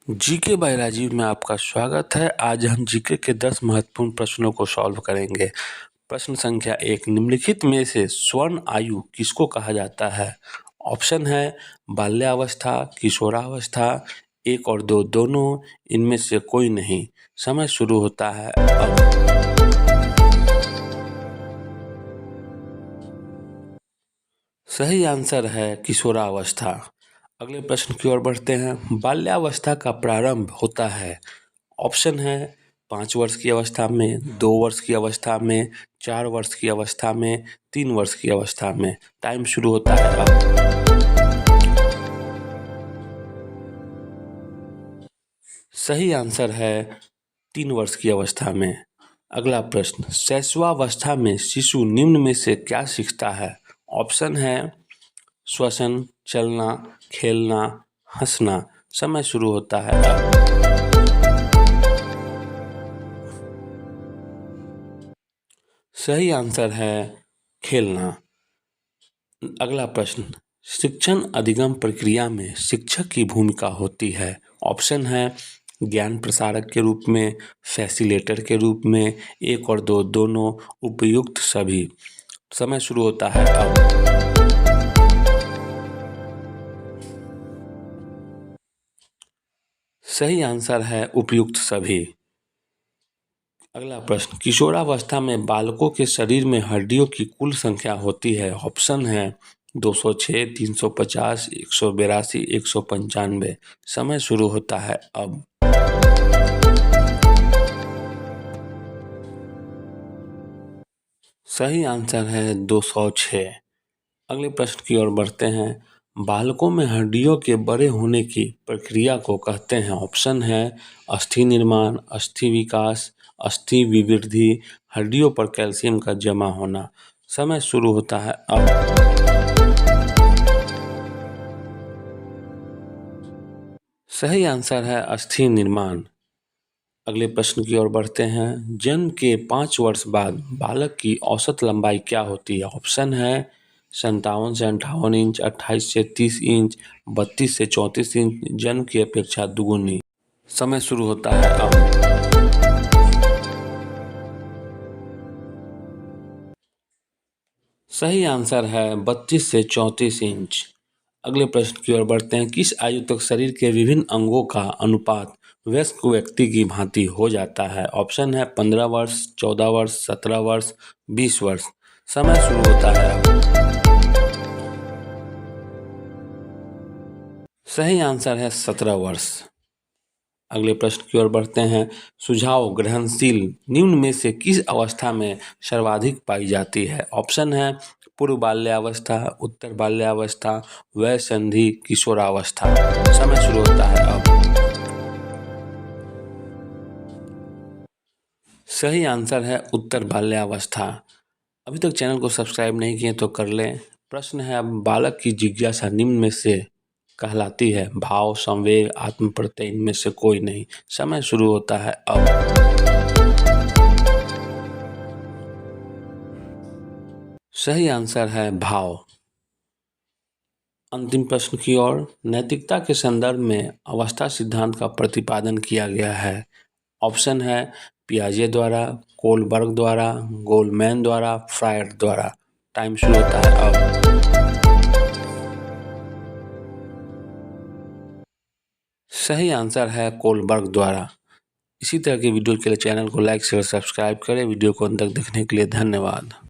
GK by Rajiv में आपका स्वागत है। आज हम जीके के 10 महत्वपूर्ण प्रश्नों को सॉल्व करेंगे। प्रश्न संख्या 1, निम्नलिखित में से स्वर्ण आयु किसको कहा जाता है? ऑप्शन है बाल्यावस्था, किशोरावस्था, 1 और 2 दोनों, इनमें से कोई नहीं। समय शुरू होता है अब। सही आंसर है किशोरावस्था। अगले प्रश्न की ओर बढ़ते हैं। बाल्यावस्था का प्रारंभ होता है, ऑप्शन है 5 वर्ष की अवस्था में, 2 वर्ष की अवस्था में, 4 वर्ष की अवस्था में, 3 वर्ष की अवस्था में। टाइम शुरू होता है अब। सही आंसर है 3 वर्ष की अवस्था में। अगला प्रश्न, शैशवावस्था में शिशु निम्न में से क्या सीखता है? ऑप्शन है श्वसन, चलना, खेलना, हंसना। समय शुरू होता है अब। सही आंसर है खेलना। अगला प्रश्न, शिक्षण अधिगम प्रक्रिया में शिक्षक की भूमिका होती है। ऑप्शन है ज्ञान प्रसारक के रूप में, फैसिलेटर के रूप में, 1 और 2 दोनों, उपयुक्त सभी। समय शुरू होता है अब। सही आंसर है उपयुक्त सभी। अगला प्रश्न, किशोरावस्था में बालकों के शरीर में हड्डियों की कुल संख्या होती है। ऑप्शन है 206, 350, 182, 195। समय शुरू होता है अब। सही आंसर है 206। अगले प्रश्न की ओर बढ़ते हैं। बालकों में हड्डियों के बड़े होने की प्रक्रिया को कहते हैं। ऑप्शन है अस्थि निर्माण, अस्थि विकास, अस्थि विवृद्धि, हड्डियों पर कैल्शियम का जमा होना। समय शुरू होता है अब। सही आंसर है अस्थि निर्माण। अगले प्रश्न की ओर बढ़ते हैं। जन्म के 5 वर्ष बाद बालक की औसत लंबाई क्या होती है? ऑप्शन है 57 से 58 इंच, 28 से 30 इंच, 32 से 34 इंच, जन्म की अपेक्षा दुगुनी। समय शुरू होता है अब। सही आंसर है 32 से 34 इंच। अगले प्रश्न की ओर बढ़ते हैं। किस आयु तक शरीर के विभिन्न अंगों का अनुपात वयस्क व्यक्ति की भांति हो जाता है? ऑप्शन है 15 वर्ष, 14 वर्ष, 17 वर्ष, 20 वर्ष। समय शुरू होता है अब। सही आंसर है 17 वर्ष। अगले प्रश्न की ओर बढ़ते हैं। सुझाव ग्रहणशील निम्न में से किस अवस्था में सर्वाधिक पाई जाती है? ऑप्शन है पूर्व बाल्यावस्था, उत्तर बाल्यावस्था, वयसंधि, किशोरावस्था। समय शुरू होता है अब। सही आंसर है उत्तर बाल्यावस्था। अभी तक चैनल को सब्सक्राइब नहीं किए तो कर लें। प्रश्न है, अब बालक की जिज्ञासा निम्न में से कहलाती है? भाव, संवेग, आत्म प्रत्यय, इनमें से कोई नहीं। समय शुरू होता है अब। सही आंसर है भाव। अंतिम प्रश्न की ओर। नैतिकता के संदर्भ में अवस्था सिद्धांत का प्रतिपादन किया गया है। ऑप्शन है पियाजे द्वारा, कोलबर्ग द्वारा, गोलमैन द्वारा, फ्रायड द्वारा। टाइम शुरू होता है अब। सही आंसर है कोलबर्ग द्वारा। इसी तरह के वीडियो के लिए चैनल को लाइक शेयर सब्सक्राइब करें। वीडियो को अंत तक देखने के लिए धन्यवाद।